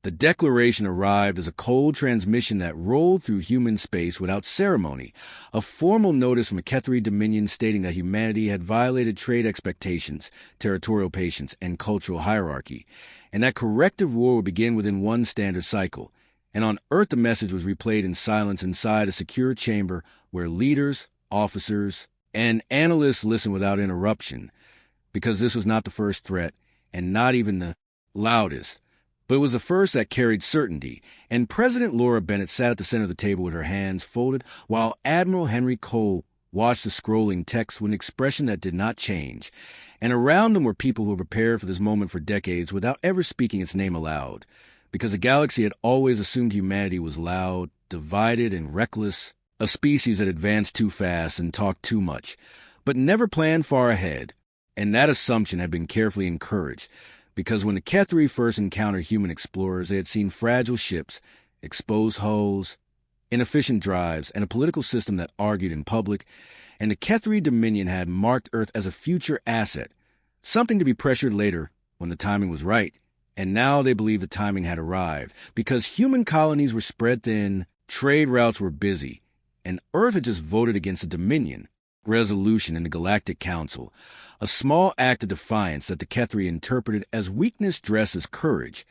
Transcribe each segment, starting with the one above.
The declaration arrived as a cold transmission that rolled through human space without ceremony, a formal notice from a Kethri Dominion stating that humanity had violated trade expectations, territorial patience, and cultural hierarchy, and that corrective war would begin within one standard cycle. And on Earth, the message was replayed in silence inside a secure chamber where leaders, officers, and analysts listened without interruption, because this was not the first threat, and not even the loudest. But it was the first that carried certainty, and President Laura Bennett sat at the center of the table with her hands folded, while Admiral Henry Cole watched the scrolling text with an expression that did not change. And around them were people who were prepared for this moment for decades without ever speaking its name aloud, because the galaxy had always assumed humanity was loud, divided, and reckless, a species that advanced too fast and talked too much, but never planned far ahead. And that assumption had been carefully encouraged, because when the Kethri first encountered human explorers, they had seen fragile ships, exposed hulls, inefficient drives, and a political system that argued in public, and the Kethri Dominion had marked Earth as a future asset, something to be pressured later when the timing was right. And now they believed the timing had arrived, because human colonies were spread thin, trade routes were busy, and Earth had just voted against the Dominion resolution in the Galactic Council, a small act of defiance that the Kethri interpreted as weakness dressed as courage.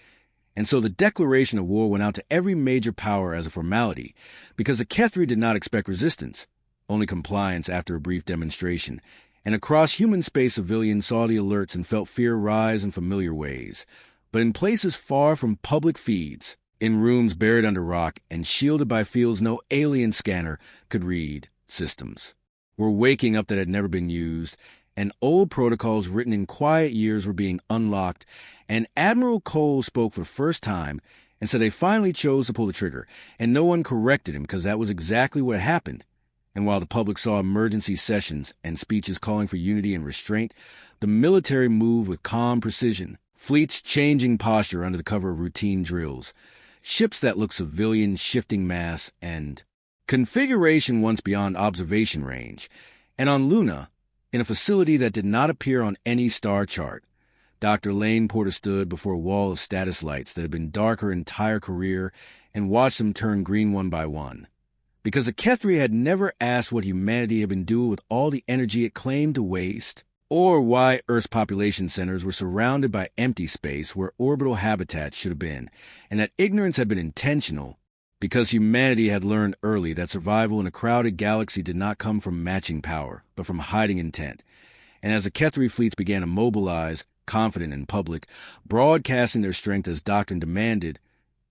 And so the declaration of war went out to every major power as a formality, because the Kethri did not expect resistance, only compliance after a brief demonstration. And across human space, civilians saw the alerts and felt fear rise in familiar ways. But in places far from public feeds, in rooms buried under rock and shielded by fields no alien scanner could read, systems were waking up that had never been used, and old protocols written in quiet years were being unlocked, and Admiral Cole spoke for the first time, and so they finally chose to pull the trigger, and no one corrected him because that was exactly what happened. And while the public saw emergency sessions and speeches calling for unity and restraint, the military moved with calm precision, fleets changing posture under the cover of routine drills, ships that looked civilian shifting mass and configuration once beyond observation range. And on Luna, in a facility that did not appear on any star chart, Dr. Lane Porter stood before a wall of status lights that had been dark her entire career and watched them turn green one by one. Because the Kethri had never asked what humanity had been doing with all the energy it claimed to waste, or why Earth's population centers were surrounded by empty space where orbital habitats should have been, and that ignorance had been intentional, because humanity had learned early that survival in a crowded galaxy did not come from matching power, but from hiding intent. And as the Kethri fleets began to mobilize, confident in public, broadcasting their strength as doctrine demanded,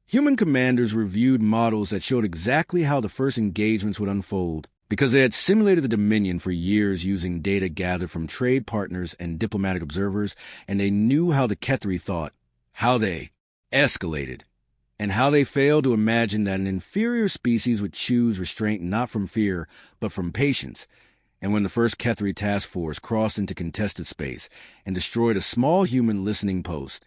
human commanders reviewed models that showed exactly how the first engagements would unfold, because they had simulated the Dominion for years using data gathered from trade partners and diplomatic observers, and they knew how the Kethri thought, how they escalated, and how they failed to imagine that an inferior species would choose restraint not from fear, but from patience. And when the first Kethri task force crossed into contested space and destroyed a small human listening post,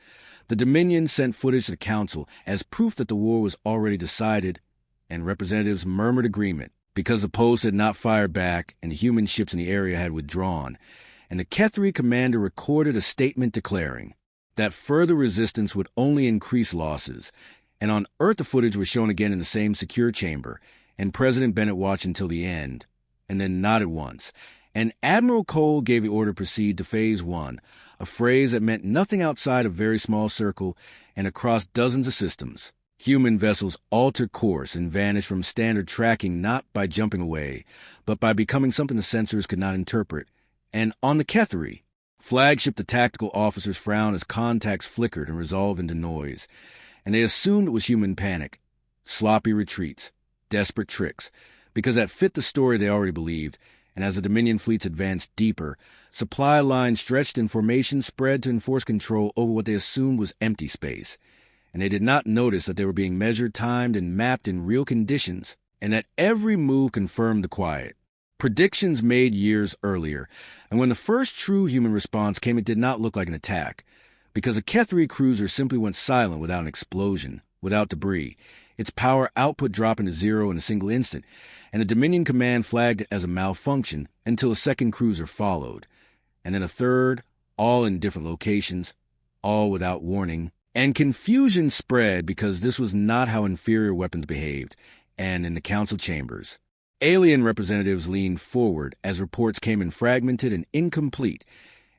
the Dominion sent footage to the Council as proof that the war was already decided, and representatives murmured agreement, because the post had not fired back and the human ships in the area had withdrawn. And the Kethri commander recorded a statement declaring that further resistance would only increase losses. And on Earth, the footage was shown again in the same secure chamber, and President Bennett watched until the end, and then nodded once. And Admiral Cole gave the order to proceed to Phase 1, a phrase that meant nothing outside a very small circle and across dozens of systems. Human vessels altered course and vanished from standard tracking not by jumping away, but by becoming something the sensors could not interpret. And on the Kethri, flagship, the tactical officers frowned as contacts flickered and resolved into noise. And they assumed it was human panic, sloppy retreats, desperate tricks, because that fit the story they already believed. And as the Dominion fleets advanced deeper, supply lines stretched and formations spread to enforce control over what they assumed was empty space. And they did not notice that they were being measured, timed, and mapped in real conditions, and that every move confirmed the quiet. Predictions made years earlier, and when the first true human response came, it did not look like an attack, because a Kethri cruiser simply went silent without an explosion, without debris, its power output dropping to zero in a single instant, and the Dominion command flagged it as a malfunction until a second cruiser followed, and then a third, all in different locations, all without warning. And confusion spread because this was not how inferior weapons behaved, and in the council chambers. Alien representatives leaned forward as reports came in fragmented and incomplete,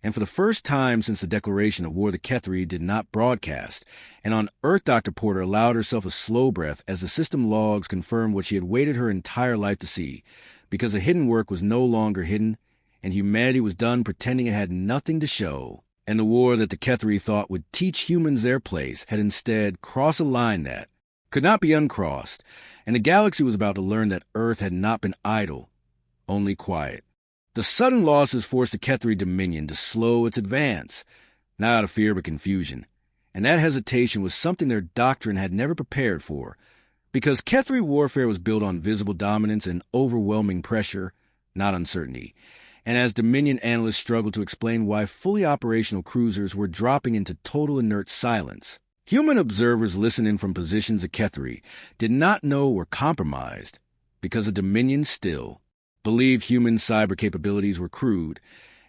and for the first time since the declaration of war, the Kethri did not broadcast, and on Earth Dr. Porter allowed herself a slow breath as the system logs confirmed what she had waited her entire life to see, because the hidden work was no longer hidden, and humanity was done pretending it had nothing to show. And the war that the Kethri thought would teach humans their place had instead crossed a line that could not be uncrossed, and the galaxy was about to learn that Earth had not been idle, only quiet. The sudden losses forced the Kethri Dominion to slow its advance, not out of fear but confusion, and that hesitation was something their doctrine had never prepared for, because Kethri warfare was built on visible dominance and overwhelming pressure, not uncertainty. And as Dominion analysts struggled to explain why fully operational cruisers were dropping into total inert silence, human observers listening from positions of Kethri did not know were compromised, because the Dominion still believed human cyber capabilities were crude,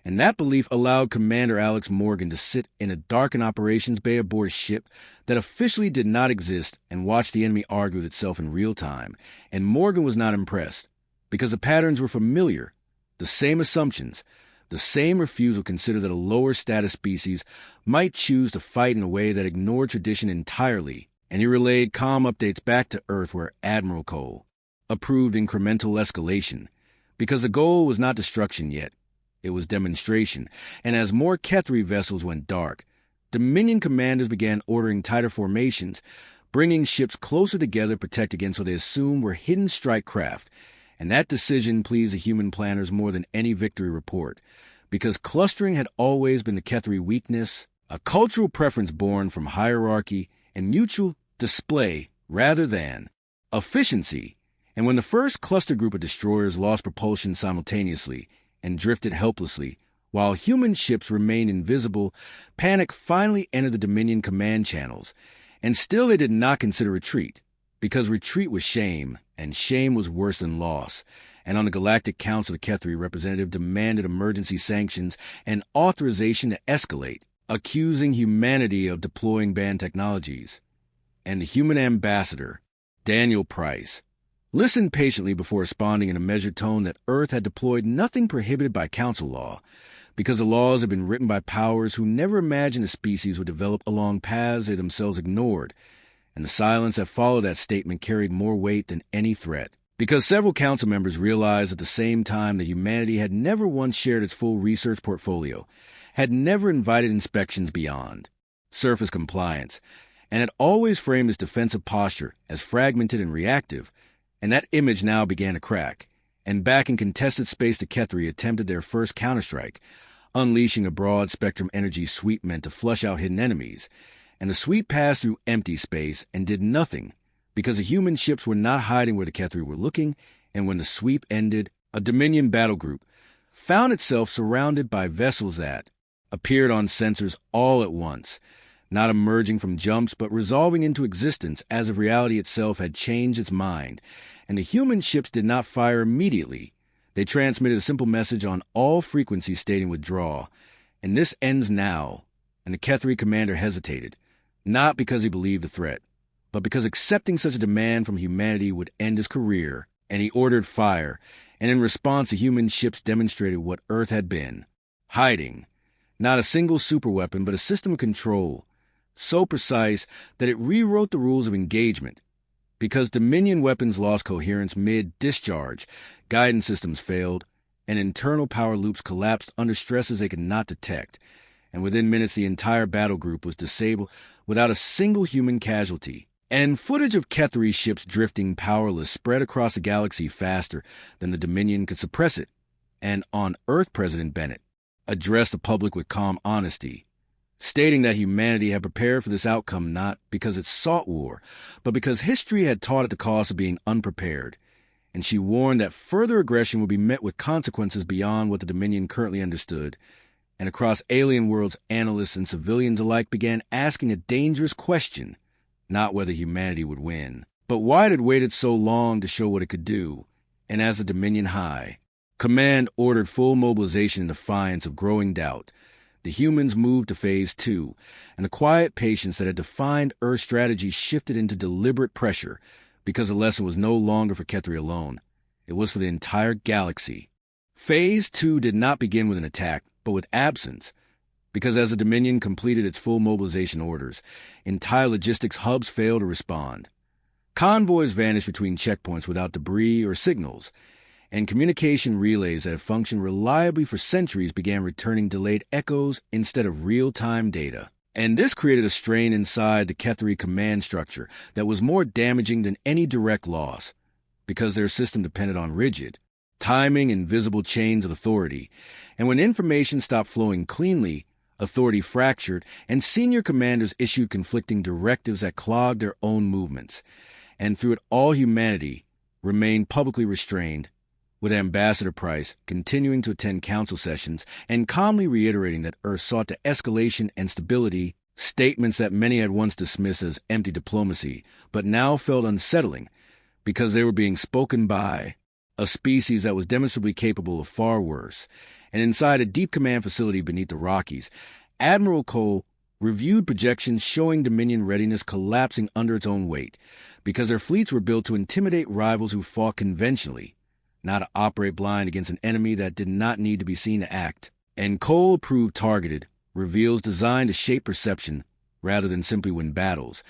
and that belief allowed Commander Alex Morgan to sit in a darkened operations bay aboard a ship that officially did not exist and watch the enemy argue with itself in real time. And Morgan was not impressed, because the patterns were familiar. The same assumptions, the same refusal to consider that a lower status species might choose to fight in a way that ignored tradition entirely, and he relayed calm updates back to Earth where Admiral Cole approved incremental escalation, because the goal was not destruction yet, it was demonstration, and as more Kethri vessels went dark, Dominion commanders began ordering tighter formations, bringing ships closer together to protect against what they assumed were hidden strike craft. And that decision pleased the human planners more than any victory report, because clustering had always been the Kethri weakness, a cultural preference born from hierarchy and mutual display rather than efficiency. And when the first cluster group of destroyers lost propulsion simultaneously and drifted helplessly, while human ships remained invisible, panic finally entered the Dominion command channels, and still they did not consider retreat, because retreat was shame, and shame was worse than loss. And on the Galactic Council, the Kethri representative demanded emergency sanctions and authorization to escalate, accusing humanity of deploying banned technologies. And the human ambassador, Daniel Price, listened patiently before responding in a measured tone that Earth had deployed nothing prohibited by council law, because the laws had been written by powers who never imagined a species would develop along paths they themselves ignored. And the silence that followed that statement carried more weight than any threat, because several council members realized at the same time that humanity had never once shared its full research portfolio, had never invited inspections beyond surface compliance, and had always framed its defensive posture as fragmented and reactive, and that image now began to crack. And back in contested space, the Kethri attempted their first counterstrike, unleashing a broad-spectrum energy sweep meant to flush out hidden enemies. And the sweep passed through empty space and did nothing, because the human ships were not hiding where the Kethri were looking, and when the sweep ended, a Dominion battle group found itself surrounded by vessels that appeared on sensors all at once, not emerging from jumps but resolving into existence as if reality itself had changed its mind. And the human ships did not fire immediately. They transmitted a simple message on all frequencies stating withdraw, and this ends now. And the Kethri commander hesitated, not because he believed the threat, but because accepting such a demand from humanity would end his career, and he ordered fire, and in response the human ships demonstrated what Earth had been. Hiding. Not a single superweapon, but a system of control, so precise that it rewrote the rules of engagement. Because Dominion weapons lost coherence mid-discharge, guidance systems failed, and internal power loops collapsed under stresses they could not detect. And within minutes the entire battle group was disabled without a single human casualty. And footage of Kethri ships drifting powerless spread across the galaxy faster than the Dominion could suppress it. And on Earth, President Bennett addressed the public with calm honesty, stating that humanity had prepared for this outcome not because it sought war, but because history had taught it the cost of being unprepared. And she warned that further aggression would be met with consequences beyond what the Dominion currently understood. And across alien worlds, analysts and civilians alike began asking a dangerous question, not whether humanity would win, but why it had waited so long to show what it could do. And as the Dominion High Command ordered full mobilization in defiance of growing doubt, The humans moved to Phase 2, and the quiet patience that had defined Earth's strategy shifted into deliberate pressure, because the lesson was no longer for Kethri alone. It was for the entire galaxy. Phase 2 did not begin with an attack, but with absence, because as the Dominion completed its full mobilization orders, entire logistics hubs failed to respond. Convoys vanished between checkpoints without debris or signals, and communication relays that had functioned reliably for centuries began returning delayed echoes instead of real-time data. And this created a strain inside the Kethri command structure that was more damaging than any direct loss, because their system depended on rigid, timing and visible chains of authority. And when information stopped flowing cleanly, authority fractured, and senior commanders issued conflicting directives that clogged their own movements. And through it all, humanity remained publicly restrained, with Ambassador Price continuing to attend council sessions and calmly reiterating that Earth sought to escalation and stability, statements that many had once dismissed as empty diplomacy, but now felt unsettling because they were being spoken by a species that was demonstrably capable of far worse. And inside a deep command facility beneath the Rockies, Admiral Cole reviewed projections showing Dominion readiness collapsing under its own weight, because their fleets were built to intimidate rivals who fought conventionally, not to operate blind against an enemy that did not need to be seen to act. And Cole approved targeted reveals designed to shape perception rather than simply win battles.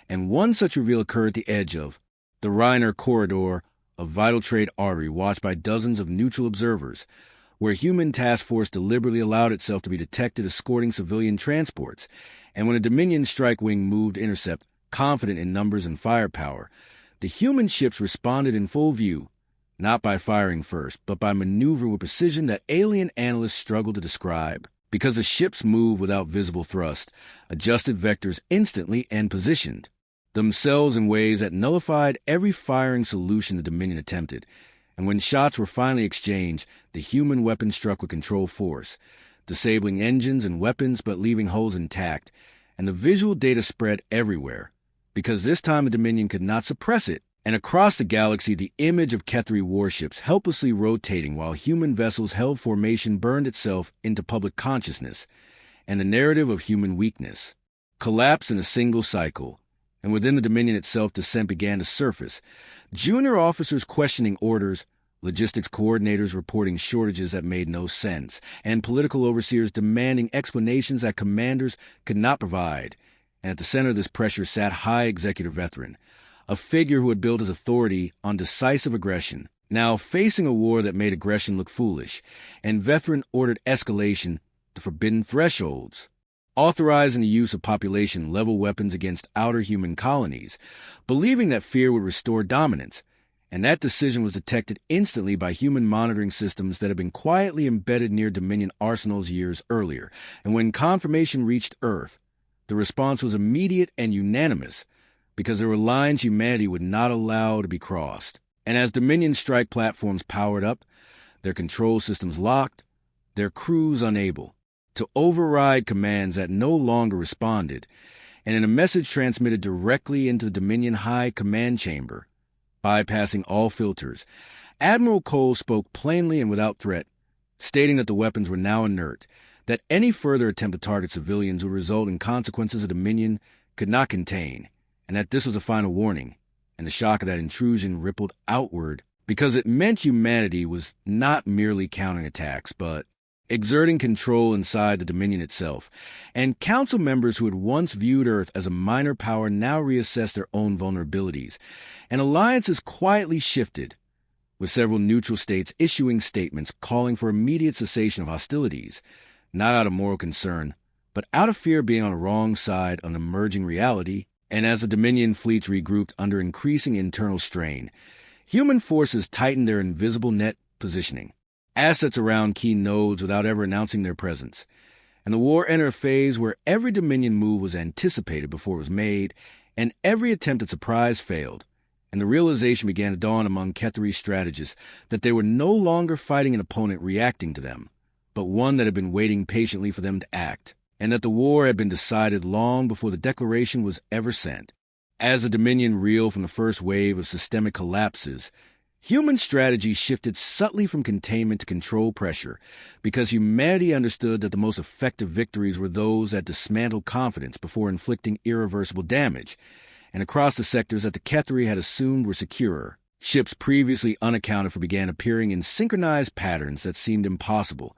And one such reveal occurred at the edge of the Reiner Corridor, a vital trade artery watched by dozens of neutral observers, where human task force deliberately allowed itself to be detected escorting civilian transports. And when a Dominion strike wing moved to intercept, confident in numbers and firepower, the human ships responded in full view, not by firing first, but by maneuvering with precision that alien analysts struggled to describe. Because the ships moved without visible thrust, adjusted vectors instantly and positioned themselves in ways that nullified every firing solution the Dominion attempted. And when shots were finally exchanged, the human weapon struck with controlled force, disabling engines and weapons but leaving hulls intact, and the visual data spread everywhere, because this time the Dominion could not suppress it. And across the galaxy, the image of Kethri warships helplessly rotating while human vessels held formation burned itself into public consciousness, and the narrative of human weakness collapsed in a single cycle. And within the Dominion itself, dissent began to surface. Junior officers questioning orders, logistics coordinators reporting shortages that made no sense, and political overseers demanding explanations that commanders could not provide. And at the center of this pressure sat High Executive Veteran, a figure who had built his authority on decisive aggression, now facing a war that made aggression look foolish. And Veteran ordered escalation to forbidden thresholds, authorizing the use of population-level weapons against outer human colonies, believing that fear would restore dominance. And that decision was detected instantly by human monitoring systems that had been quietly embedded near Dominion arsenals years earlier. And when confirmation reached Earth, the response was immediate and unanimous, because there were lines humanity would not allow to be crossed. And as Dominion strike platforms powered up, their control systems locked, their crews unable to override commands that no longer responded, and in a message transmitted directly into the Dominion High Command Chamber, bypassing all filters, Admiral Cole spoke plainly and without threat, stating that the weapons were now inert, that any further attempt to target civilians would result in consequences the Dominion could not contain, and that this was a final warning. And the shock of that intrusion rippled outward, because it meant humanity was not merely countering attacks, but exerting control inside the Dominion itself. And council members who had once viewed Earth as a minor power now reassessed their own vulnerabilities. And alliances quietly shifted, with several neutral states issuing statements calling for immediate cessation of hostilities, not out of moral concern, but out of fear of being on the wrong side of an emerging reality. And as the Dominion fleets regrouped under increasing internal strain, human forces tightened their invisible net positioning, assets around key nodes without ever announcing their presence. And the war entered a phase where every Dominion move was anticipated before it was made, and every attempt at surprise failed. And the realization began to dawn among Kethri strategists that they were no longer fighting an opponent reacting to them, but one that had been waiting patiently for them to act, and that the war had been decided long before the declaration was ever sent. As the Dominion reeled from the first wave of systemic collapses, Human strategy shifted subtly from containment to control pressure because humanity understood that the most effective victories were those that dismantled confidence before inflicting irreversible damage, and across the sectors that the Ketheri had assumed were secure, ships previously unaccounted for began appearing in synchronized patterns that seemed impossible,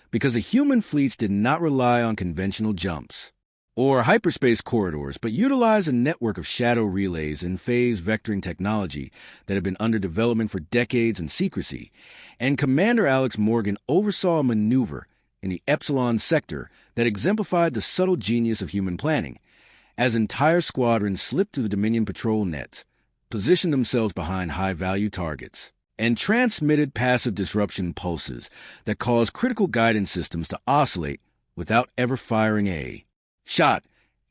because the human fleets did not rely on conventional jumps or hyperspace corridors, but utilized a network of shadow relays and phase vectoring technology that had been under development for decades in secrecy, and Commander Alex Morgan oversaw a maneuver in the Epsilon sector that exemplified the subtle genius of human planning, as entire squadrons slipped through the Dominion patrol nets, positioned themselves behind high-value targets, and transmitted passive disruption pulses that caused critical guidance systems to oscillate without ever firing a shot,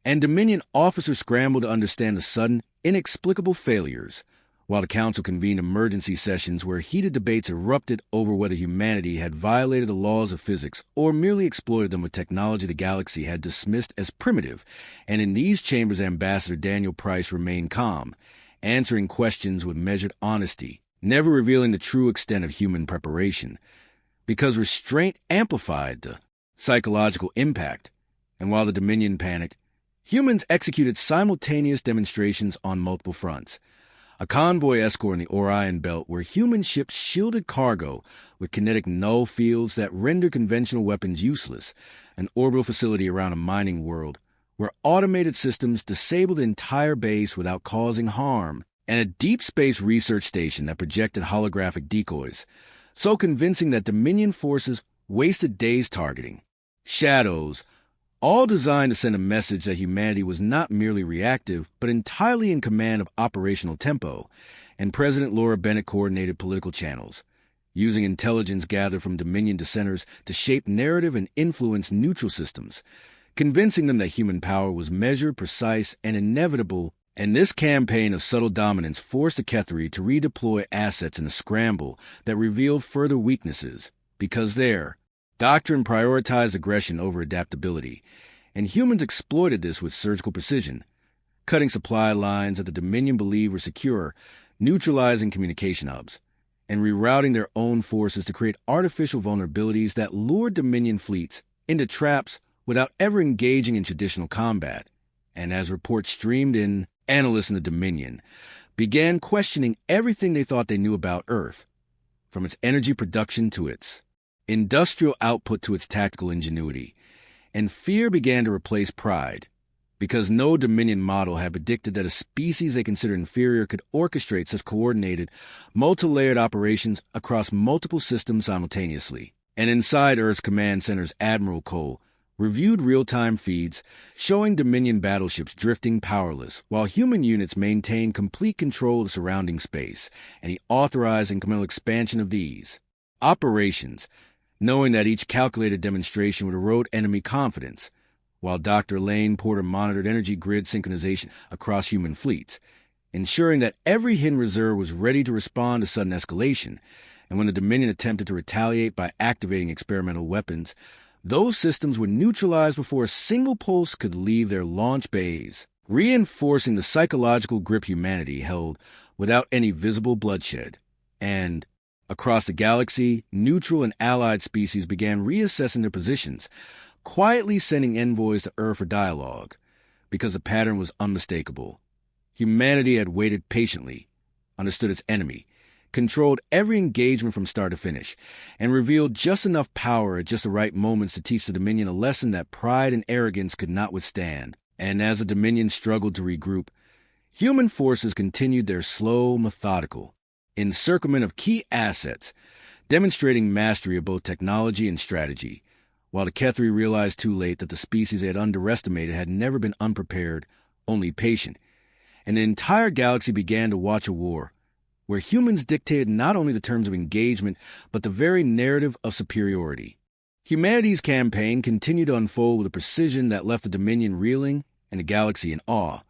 and Dominion officers scrambled to understand the sudden, inexplicable failures, while the Council convened emergency sessions where heated debates erupted over whether humanity had violated the laws of physics or merely exploited them with technology the galaxy had dismissed as primitive, and in these chambers Ambassador Daniel Price remained calm, answering questions with measured honesty, never revealing the true extent of human preparation, because restraint amplified the psychological impact. And while the Dominion panicked, humans executed simultaneous demonstrations on multiple fronts. A convoy escort in the Orion Belt where human ships shielded cargo with kinetic null fields that render conventional weapons useless, an orbital facility around a mining world where automated systems disabled the entire base without causing harm, and a deep space research station that projected holographic decoys, so convincing that Dominion forces wasted days targeting. Shadows, all designed to send a message that humanity was not merely reactive, but entirely in command of operational tempo, and President Laura Bennett coordinated political channels, using intelligence gathered from Dominion dissenters to shape narrative and influence neutral systems, convincing them that human power was measured, precise, and inevitable, and this campaign of subtle dominance forced the Ketheri to redeploy assets in a scramble that revealed further weaknesses, because their doctrine prioritized aggression over adaptability, and humans exploited this with surgical precision, cutting supply lines that the Dominion believed were secure, neutralizing communication hubs, and rerouting their own forces to create artificial vulnerabilities that lured Dominion fleets into traps without ever engaging in traditional combat. And as reports streamed in, analysts in the Dominion began questioning everything they thought they knew about Earth, from its energy production to its industrial output to its tactical ingenuity, and fear began to replace pride, because no Dominion model had predicted that a species they considered inferior could orchestrate such coordinated, multi-layered operations across multiple systems simultaneously. And inside Earth's command center's Admiral Cole reviewed real-time feeds showing Dominion battleships drifting powerless, while human units maintained complete control of the surrounding space, and he authorized incremental expansion of these operations, knowing that each calculated demonstration would erode enemy confidence, while Dr. Lane Porter monitored energy grid synchronization across human fleets, ensuring that every hidden reserve was ready to respond to sudden escalation, and when the Dominion attempted to retaliate by activating experimental weapons, those systems were neutralized before a single pulse could leave their launch bays, reinforcing the psychological grip humanity held without any visible bloodshed. And across the galaxy, neutral and allied species began reassessing their positions, quietly sending envoys to Earth for dialogue, because the pattern was unmistakable. Humanity had waited patiently, understood its enemy, controlled every engagement from start to finish, and revealed just enough power at just the right moments to teach the Dominion a lesson that pride and arrogance could not withstand. And as the Dominion struggled to regroup, human forces continued their slow, methodical encirclement of key assets, demonstrating mastery of both technology and strategy, while the Ketheri realized too late that the species they had underestimated had never been unprepared, only patient, and the entire galaxy began to watch a war, where humans dictated not only the terms of engagement, but the very narrative of superiority. Humanity's campaign continued to unfold with a precision that left the Dominion reeling and the galaxy in awe,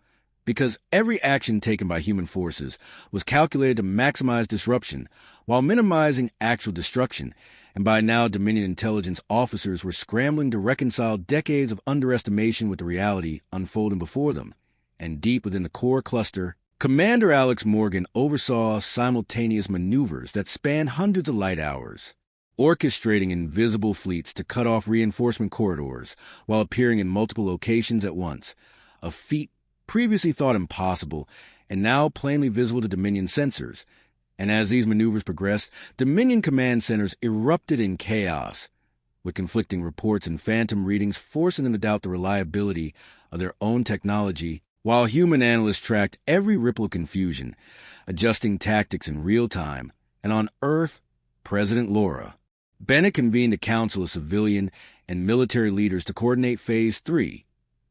because every action taken by human forces was calculated to maximize disruption while minimizing actual destruction, and by now Dominion intelligence officers were scrambling to reconcile decades of underestimation with the reality unfolding before them. And deep within the core cluster, Commander Alex Morgan oversaw simultaneous maneuvers that spanned hundreds of light hours, orchestrating invisible fleets to cut off reinforcement corridors while appearing in multiple locations at once, a feat previously thought impossible and now plainly visible to Dominion sensors. And as these maneuvers progressed, Dominion command centers erupted in chaos, with conflicting reports and phantom readings forcing them to doubt the reliability of their own technology, while human analysts tracked every ripple of confusion, adjusting tactics in real time. And on Earth, President Laura Bennett convened a council of civilian and military leaders to coordinate Phase 3,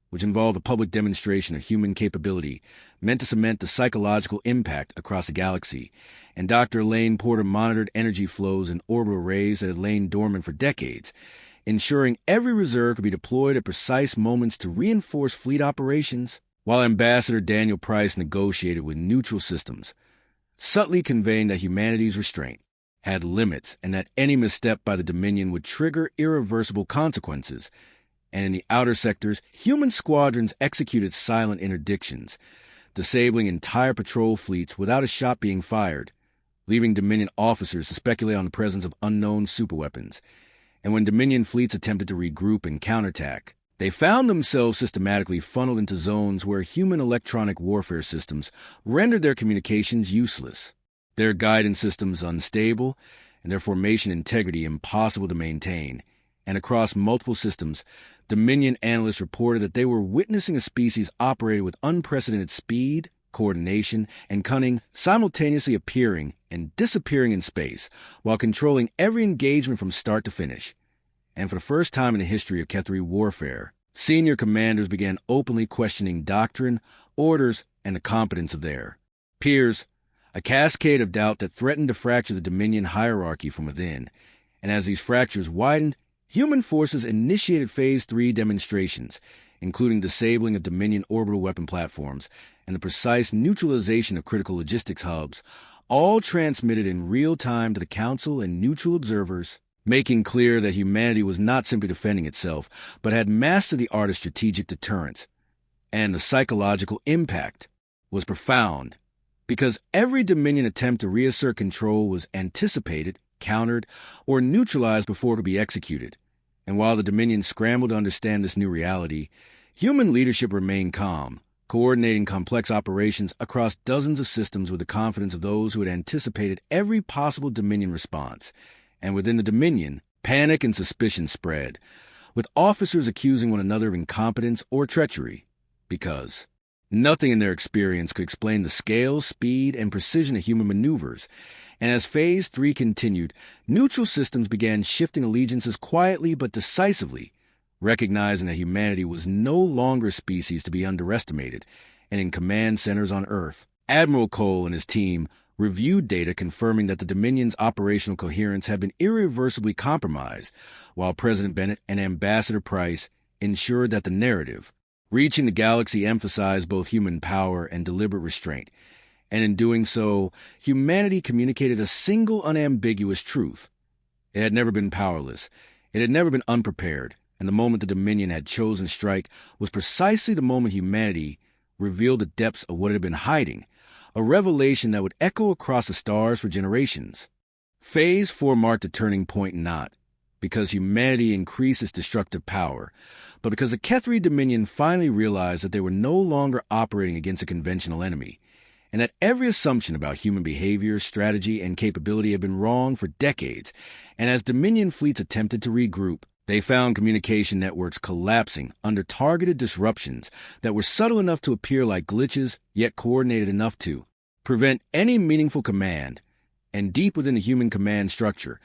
which involved a public demonstration of human capability meant to cement the psychological impact across the galaxy. And Dr. Elaine Porter monitored energy flows in orbital arrays that had lain dormant for decades, ensuring every reserve could be deployed at precise moments to reinforce fleet operations, while Ambassador Daniel Price negotiated with neutral systems, subtly conveying that humanity's restraint had limits and that any misstep by the Dominion would trigger irreversible consequences. And in the outer sectors, human squadrons executed silent interdictions, disabling entire patrol fleets without a shot being fired, leaving Dominion officers to speculate on the presence of unknown superweapons. And when Dominion fleets attempted to regroup and counterattack, they found themselves systematically funneled into zones where human electronic warfare systems rendered their communications useless, their guidance systems unstable, and their formation integrity impossible to maintain. And across multiple systems, Dominion analysts reported that they were witnessing a species operating with unprecedented speed, coordination, and cunning, simultaneously appearing and disappearing in space, while controlling every engagement from start to finish. And for the first time in the history of Kethri warfare, senior commanders began openly questioning doctrine, orders, and the competence of their peers, a cascade of doubt that threatened to fracture the Dominion hierarchy from within. And as these fractures widened, human forces initiated Phase 3 demonstrations, including disabling of Dominion orbital weapon platforms and the precise neutralization of critical logistics hubs, all transmitted in real time to the Council and neutral observers, making clear that humanity was not simply defending itself, but had mastered the art of strategic deterrence. And the psychological impact was profound, because every Dominion attempt to reassert control was anticipated, countered, or neutralized before it could be executed. And while the Dominion scrambled to understand this new reality, human leadership remained calm, coordinating complex operations across dozens of systems with the confidence of those who had anticipated every possible Dominion response. And within the Dominion, panic and suspicion spread, with officers accusing one another of incompetence or treachery, because nothing in their experience could explain the scale, speed, and precision of human maneuvers. And as Phase 3 continued, neutral systems began shifting allegiances quietly but decisively, recognizing that humanity was no longer a species to be underestimated. And in command centers on Earth, Admiral Cole and his team reviewed data confirming that the Dominion's operational coherence had been irreversibly compromised, while President Bennett and Ambassador Price ensured that the narrative reaching the galaxy emphasized both human power and deliberate restraint. And in doing so, humanity communicated a single unambiguous truth. It had never been powerless. It had never been unprepared. And the moment the Dominion had chosen strike was precisely the moment humanity revealed the depths of what it had been hiding, a revelation that would echo across the stars for generations. Phase 4 marked a turning point not because humanity increased its destructive power, but because the Kethri Dominion finally realized that they were no longer operating against a conventional enemy, and that every assumption about human behavior, strategy, and capability had been wrong for decades. And as Dominion fleets attempted to regroup, they found communication networks collapsing under targeted disruptions that were subtle enough to appear like glitches, yet coordinated enough to prevent any meaningful command. And deep within the human command structure,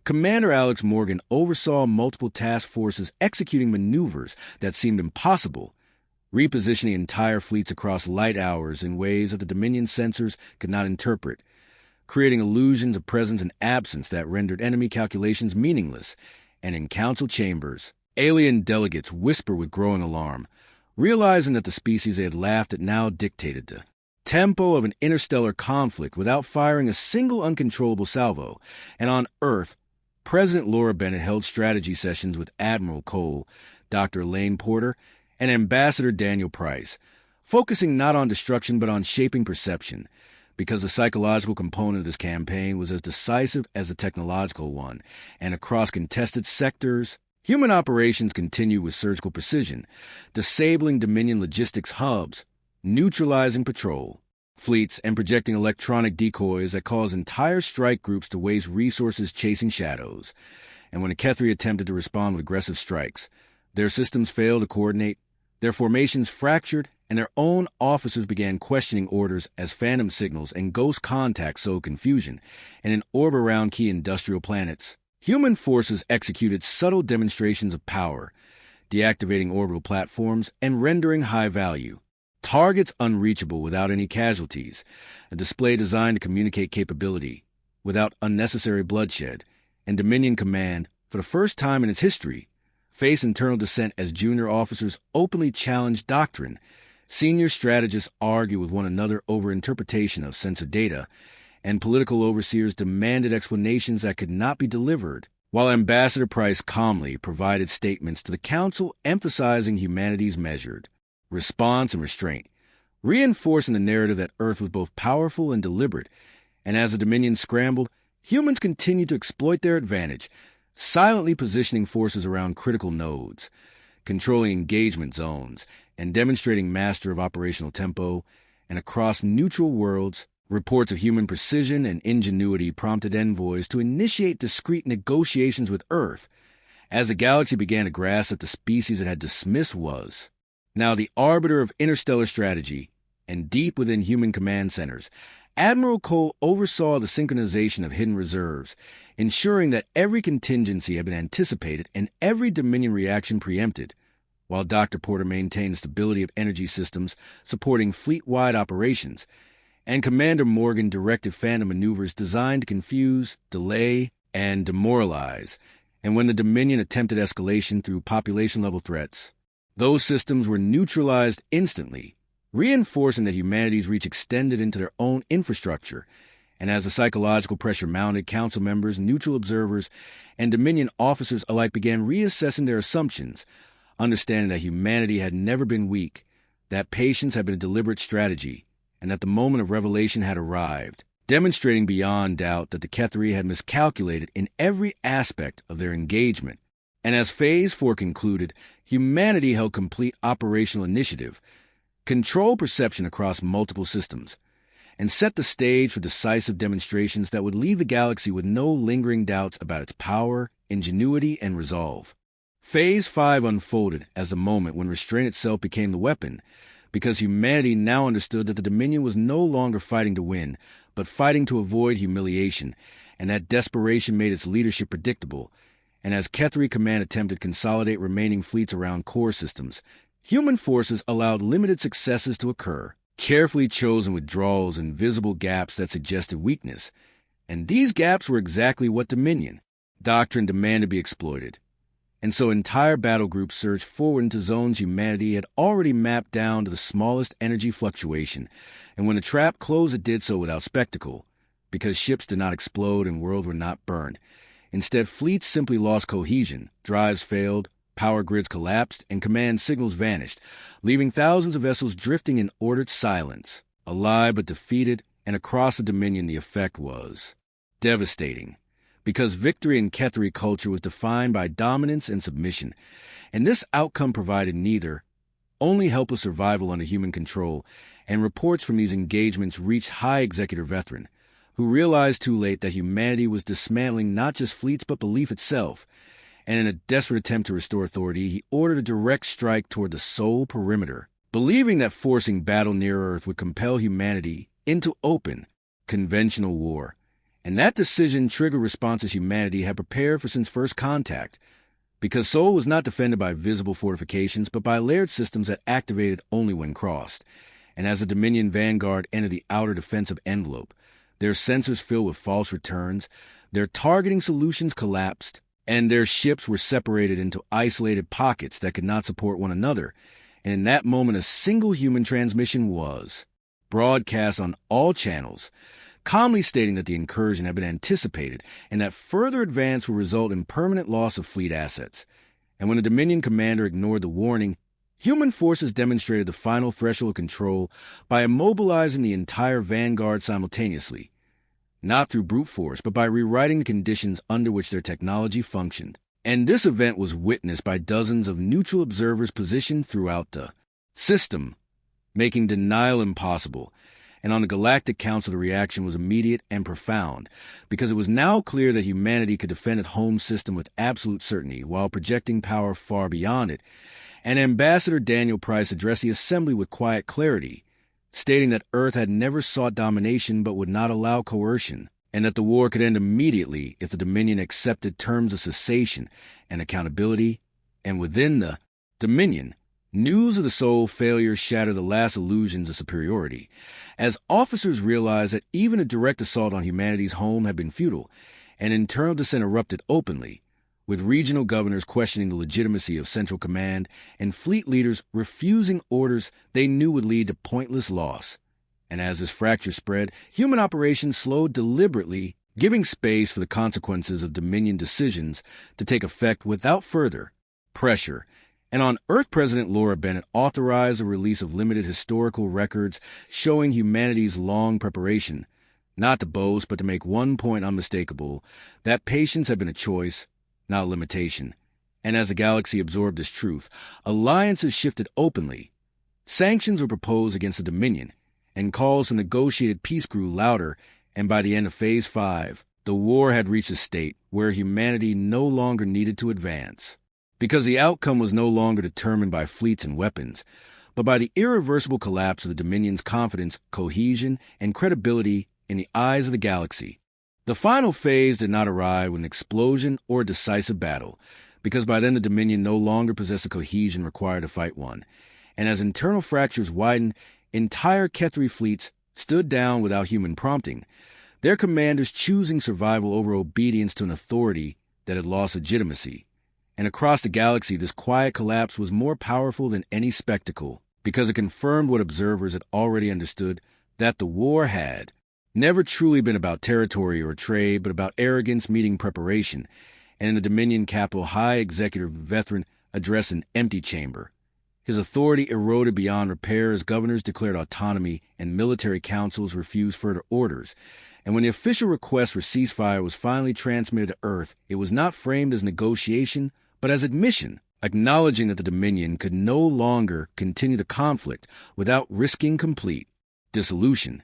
Commander Alex Morgan oversaw multiple task forces executing maneuvers that seemed impossible, repositioning entire fleets across light hours in ways that the Dominion sensors could not interpret, creating illusions of presence and absence that rendered enemy calculations meaningless. And in council chambers, alien delegates whispered with growing alarm, realizing that the species they had laughed at now dictated the tempo of an interstellar conflict without firing a single uncontrollable salvo. And on Earth, President Laura Bennett held strategy sessions with Admiral Cole, Dr. Elaine Porter, and Ambassador Daniel Price, focusing not on destruction but on shaping perception, because the psychological component of this campaign was as decisive as the technological one, and across contested sectors, human operations continued with surgical precision, disabling Dominion logistics hubs, neutralizing patrol fleets, and projecting electronic decoys that caused entire strike groups to waste resources chasing shadows. And when the Kethri attempted to respond with aggressive strikes, their systems failed to coordinate, their formations fractured, and their own officers began questioning orders as phantom signals and ghost contacts sowed confusion. And in orbit around key industrial planets, human forces executed subtle demonstrations of power, deactivating orbital platforms and rendering high-value targets unreachable without any casualties, a display designed to communicate capability without unnecessary bloodshed. And Dominion Command, for the first time in its history, faced internal dissent as junior officers openly challenged doctrine. Senior strategists argue with one another over interpretation of censored data, and political overseers demanded explanations that could not be delivered, while Ambassador Price calmly provided statements to the Council emphasizing humanity's measured response and restraint, reinforcing the narrative that Earth was both powerful and deliberate. And as the Dominion scrambled, humans continued to exploit their advantage, silently positioning forces around critical nodes, controlling engagement zones, and demonstrating master of operational tempo. And across neutral worlds, reports of human precision and ingenuity prompted envoys to initiate discreet negotiations with Earth, as the galaxy began to grasp that the species it had dismissed was now the arbiter of interstellar strategy. And deep within human command centers, Admiral Cole oversaw the synchronization of hidden reserves, ensuring that every contingency had been anticipated and every Dominion reaction preempted, while Dr. Porter maintained the stability of energy systems supporting fleet-wide operations, and Commander Morgan directed phantom maneuvers designed to confuse, delay, and demoralize. And when the Dominion attempted escalation through population-level threats, those systems were neutralized instantly, reinforcing that humanity's reach extended into their own infrastructure. And as the psychological pressure mounted, Council members, neutral observers, and Dominion officers alike began reassessing their assumptions, understanding that humanity had never been weak, that patience had been a deliberate strategy, and that the moment of revelation had arrived, demonstrating beyond doubt that the Kethri had miscalculated in every aspect of their engagement. And as Phase 4 concluded, humanity held complete operational initiative, control perception across multiple systems, and set the stage for decisive demonstrations that would leave the galaxy with no lingering doubts about its power, ingenuity, and resolve. Phase 5 unfolded as the moment when restraint itself became the weapon, because humanity now understood that the Dominion was no longer fighting to win, but fighting to avoid humiliation, and that desperation made its leadership predictable. And as Kethri Command attempted to consolidate remaining fleets around core systems, human forces allowed limited successes to occur, carefully chosen withdrawals and visible gaps that suggested weakness. And these gaps were exactly what Dominion doctrine demanded be exploited. And so entire battle groups surged forward into zones humanity had already mapped down to the smallest energy fluctuation. And when the trap closed, it did so without spectacle, because ships did not explode and worlds were not burned. Instead, fleets simply lost cohesion, drives failed, power grids collapsed, and command signals vanished, leaving thousands of vessels drifting in ordered silence, alive but defeated. And across the Dominion the effect was devastating, because victory in Kethri culture was defined by dominance and submission, and this outcome provided neither, only helpless survival under human control. And reports from these engagements reached High Executive Veteran, who realized too late that humanity was dismantling not just fleets but belief itself. And in a desperate attempt to restore authority, he ordered a direct strike toward the Sol perimeter, believing that forcing battle near Earth would compel humanity into open, conventional war. And that decision triggered responses humanity had prepared for since first contact, because Sol was not defended by visible fortifications but by layered systems that activated only when crossed. And as the Dominion vanguard entered the outer defensive envelope, their sensors filled with false returns, their targeting solutions collapsed, and their ships were separated into isolated pockets that could not support one another. And in that moment, a single human transmission was broadcast on all channels, calmly stating that the incursion had been anticipated and that further advance would result in permanent loss of fleet assets. And when the Dominion commander ignored the warning, Human forces demonstrated the final threshold of control by immobilizing the entire vanguard simultaneously, not through brute force, but by rewriting the conditions under which their technology functioned. And this event was witnessed by dozens of neutral observers positioned throughout the system, making denial impossible. And on the Galactic Council, the reaction was immediate and profound, because it was now clear that humanity could defend its home system with absolute certainty while projecting power far beyond it. And Ambassador Daniel Price addressed the assembly with quiet clarity, stating that Earth had never sought domination but would not allow coercion, and that the war could end immediately if the Dominion accepted terms of cessation and accountability. And within the Dominion, news of the Sol failure shattered the last illusions of superiority, as officers realized that even a direct assault on humanity's home had been futile, and internal dissent erupted openly, with regional governors questioning the legitimacy of central command and fleet leaders refusing orders they knew would lead to pointless loss. And as this fracture spread, human operations slowed deliberately, giving space for the consequences of Dominion decisions to take effect without further pressure. And on Earth, President Laura Bennett authorized the release of limited historical records showing humanity's long preparation, not to boast, but to make one point unmistakable, that patience had been a choice, not a limitation. And as the galaxy absorbed this truth, alliances shifted openly. Sanctions were proposed against the Dominion, and calls for negotiated peace grew louder, and by the end of Phase 5, the war had reached a state where humanity no longer needed to advance, because the outcome was no longer determined by fleets and weapons, but by the irreversible collapse of the Dominion's confidence, cohesion, and credibility in the eyes of the galaxy. The final phase did not arrive with an explosion or a decisive battle, because by then the Dominion no longer possessed the cohesion required to fight one, and as internal fractures widened, entire Kethri fleets stood down without human prompting, their commanders choosing survival over obedience to an authority that had lost legitimacy. And across the galaxy, this quiet collapse was more powerful than any spectacle, because it confirmed what observers had already understood, that the war had never truly been about territory or trade, but about arrogance meeting preparation. And in the Dominion capital, High Executive Vethrin addressed an empty chamber. His authority eroded beyond repair as governors declared autonomy and military councils refused further orders. And when the official request for ceasefire was finally transmitted to Earth, it was not framed as negotiation, but as admission, acknowledging that the Dominion could no longer continue the conflict without risking complete dissolution.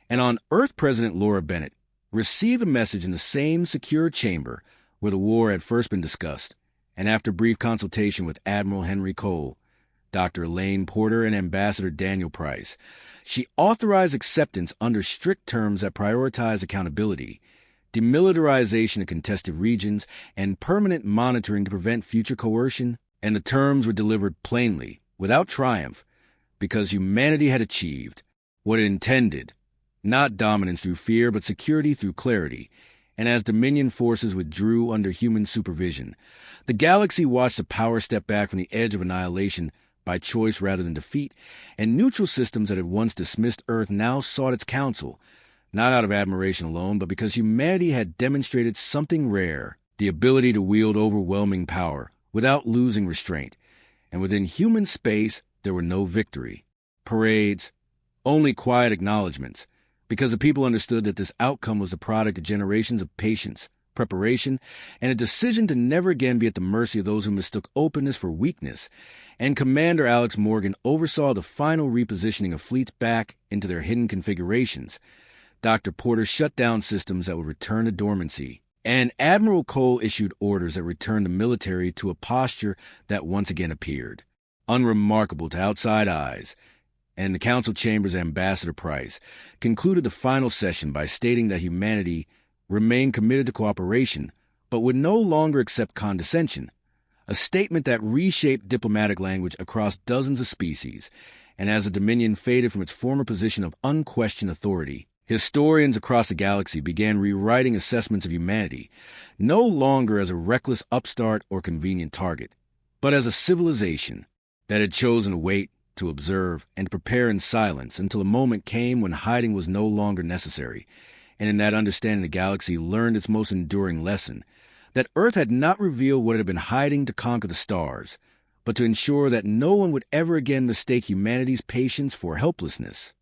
And on Earth, President Laura Bennett received a message in the same secure chamber where the war had first been discussed, and after brief consultation with Admiral Henry Cole, Dr. Elaine Porter, and Ambassador Daniel Price, she authorized acceptance under strict terms that prioritize accountability, demilitarization of contested regions, and permanent monitoring to prevent future coercion. And the terms were delivered plainly, without triumph, because humanity had achieved what it intended, not dominance through fear, but security through clarity. And as Dominion forces withdrew under human supervision, the galaxy watched the power step back from the edge of annihilation by choice rather than defeat, and neutral systems that had once dismissed Earth now sought its counsel, not out of admiration alone, but because humanity had demonstrated something rare, the ability to wield overwhelming power without losing restraint. And within human space, there were no victory, parades, only quiet acknowledgments, because the people understood that this outcome was the product of generations of patience, preparation, and a decision to never again be at the mercy of those who mistook openness for weakness. And Commander Alex Morgan oversaw the final repositioning of fleets back into their hidden configurations. Dr. Porter shut down systems that would return to dormancy, and Admiral Cole issued orders that returned the military to a posture that once again appeared unremarkable to outside eyes. And the Council Chamber's Ambassador Price concluded the final session by stating that humanity remained committed to cooperation, but would no longer accept condescension, a statement that reshaped diplomatic language across dozens of species. And as the Dominion faded from its former position of unquestioned authority, historians across the galaxy began rewriting assessments of humanity, no longer as a reckless upstart or convenient target, but as a civilization that had chosen to wait, to observe, and to prepare in silence until a moment came when hiding was no longer necessary. And in that understanding, the galaxy learned its most enduring lesson, that Earth had not revealed what it had been hiding to conquer the stars, but to ensure that no one would ever again mistake humanity's patience for helplessness.